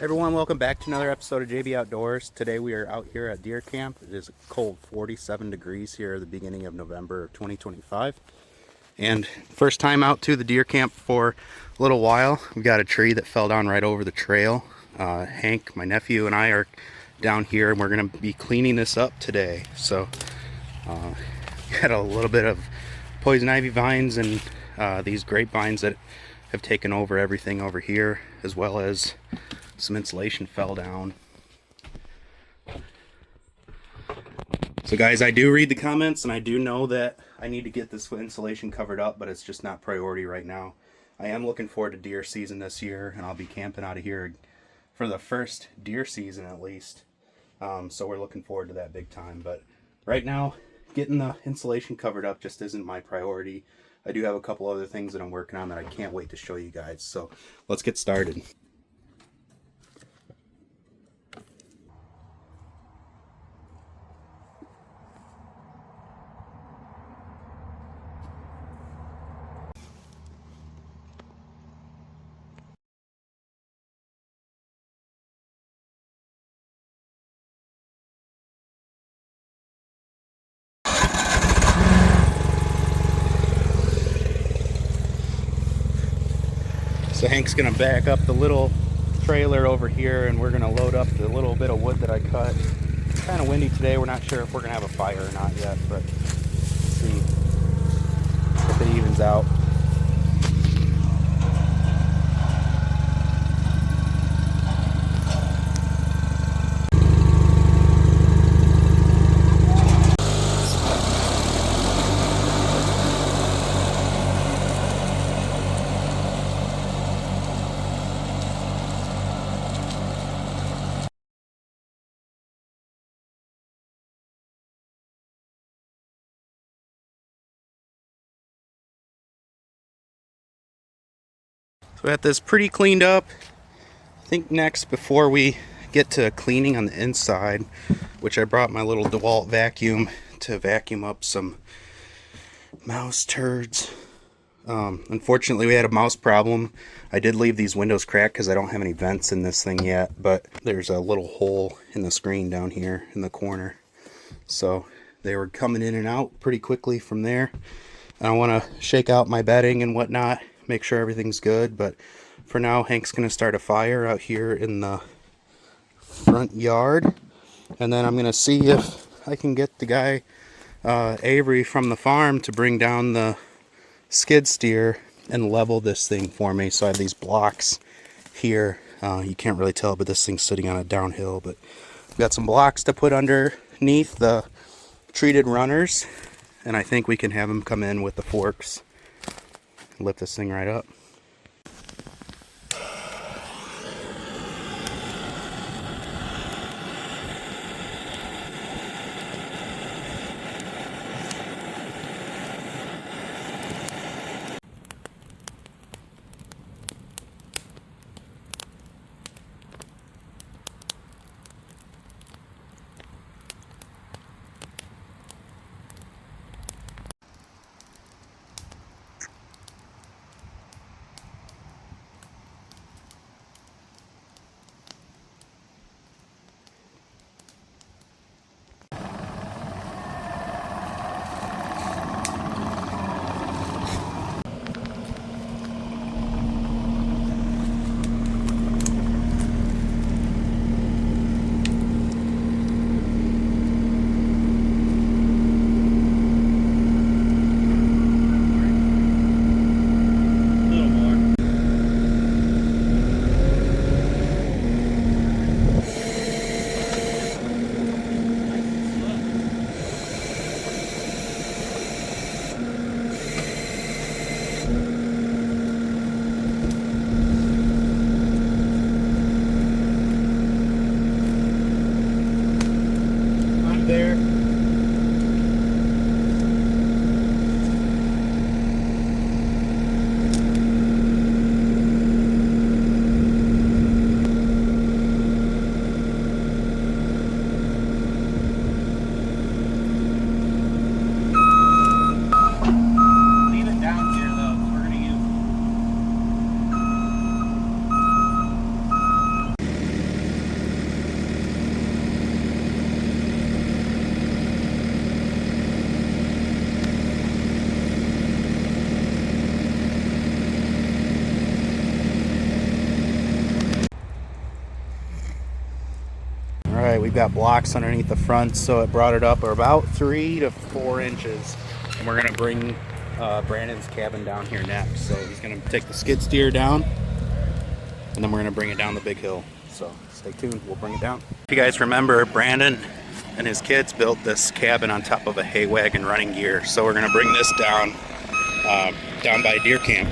Everyone, welcome back to another episode of JB Outdoors. Today we are out here at deer camp. It is a cold 47 degrees here at the beginning of November of 2025. And first time out to the deer camp for a little while. We got a tree that fell down right over the trail. Hank, my nephew, and I are down here and we're going to be cleaning this up today. So got a little bit of poison ivy vines and these grapevines that have taken over everything over here, as well as some insulation fell down. So guys, I do read the comments and I do know that I need to get this insulation covered up, but it's just not priority right now. I am looking forward to deer season this year, and I'll be camping out of here for the first deer season at least. So we're looking forward to that big time. But right now, getting the insulation covered up just isn't my priority. I do have a couple other things that I'm working on that I can't wait to show you guys. So let's get started. So Hank's gonna back up the little trailer over here and we're gonna load up the little bit of wood that I cut. It's kind of windy today. We're not sure if we're gonna have a fire or not yet, but let's see if it evens out. So we got this pretty cleaned up. I think next, before we get to cleaning on the inside, which I brought my little DeWalt vacuum to vacuum up some mouse turds. Unfortunately, we had a mouse problem. I did leave these windows cracked because I don't have any vents in this thing yet, but there's a little hole in the screen down here in the corner. So they were coming in and out pretty quickly from there. And I want to shake out my bedding and whatnot, make sure everything's good. But for now, Hank's going to start a fire out here in the front yard. And then I'm going to see if I can get the guy, Avery from the farm, to bring down the skid steer and level this thing for me. So I have these blocks here. You can't really tell, but this thing's sitting on a downhill. But I've got some blocks to put underneath the treated runners, and I think we can have them come in with the forks and lift this thing right up. we've got blocks underneath the front, so it brought it up about 3 to 4 inches. And we're gonna bring Brandon's cabin down here next. So he's gonna take the skid steer down, and then we're gonna bring it down the big hill. So stay tuned, we'll bring it down. If you guys remember, Brandon and his kids built this cabin on top of a hay wagon running gear. So we're gonna bring this down, down by deer camp.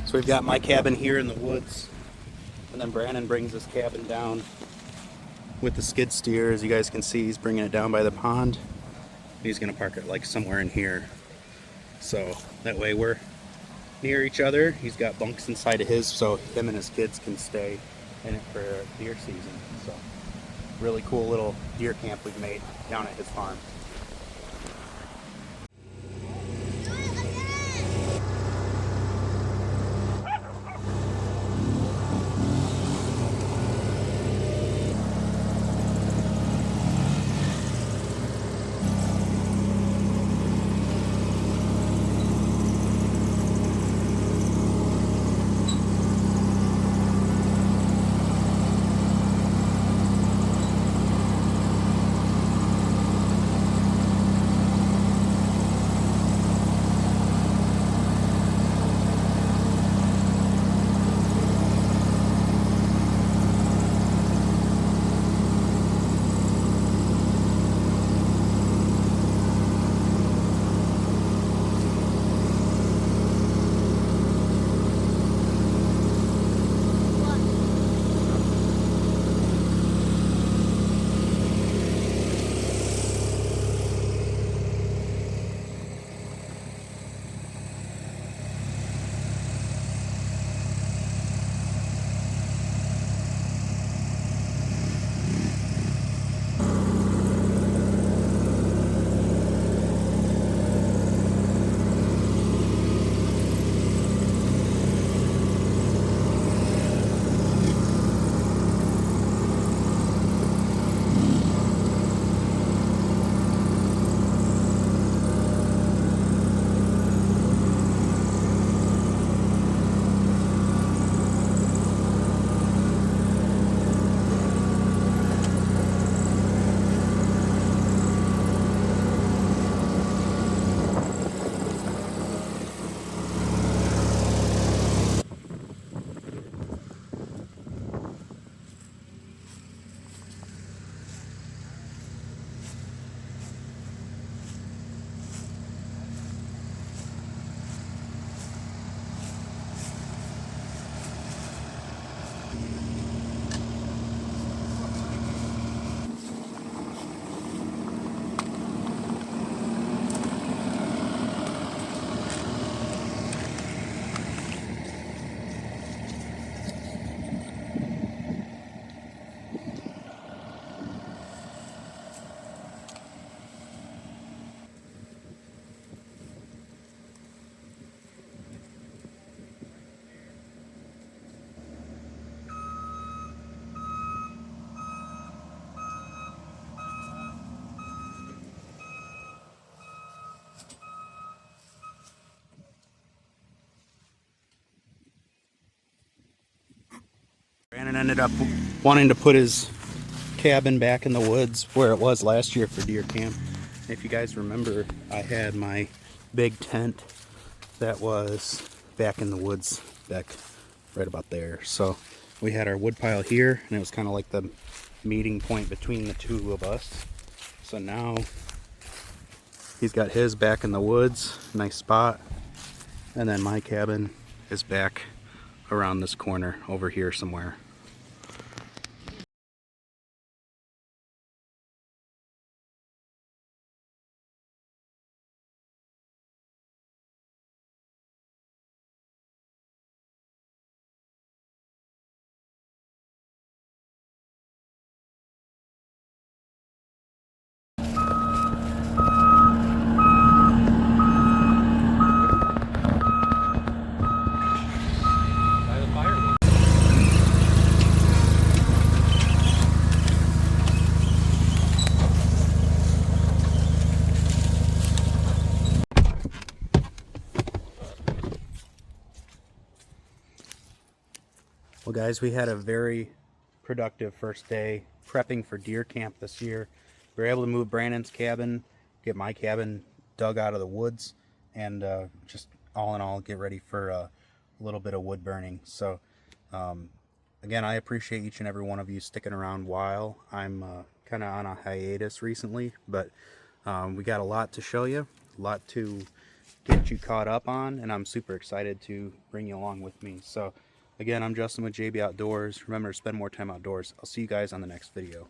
So we've got my cabin here in the woods, and then Brandon brings his cabin down with the skid steer. As you guys can see, he's bringing it down by the pond. He's gonna park it like somewhere in here. So that way we're near each other. He's got bunks inside of his, so him and his kids can stay in it for deer season. So really cool little deer camp we've made down at his farm. Branden ended up wanting to put his cabin back in the woods where it was last year for deer camp. If you guys remember, I had my big tent that was back in the woods, back right about there. So we had our wood pile here, and it was kind of like the meeting point between the two of us. So now he's got his back in the woods, nice spot, and then my cabin is back around this corner over here somewhere. Well guys, we had a very productive first day prepping for deer camp this year. We were able to move Branden's cabin, get my cabin dug out of the woods, and just all in all get ready for a little bit of wood burning. So again, I appreciate each and every one of you sticking around while I'm kind of on a hiatus recently, but we got a lot to show you, a lot to get you caught up on, and I'm super excited to bring you along with me. So again, I'm Justin with JB Outdoors. Remember to spend more time outdoors. I'll see you guys on the next video.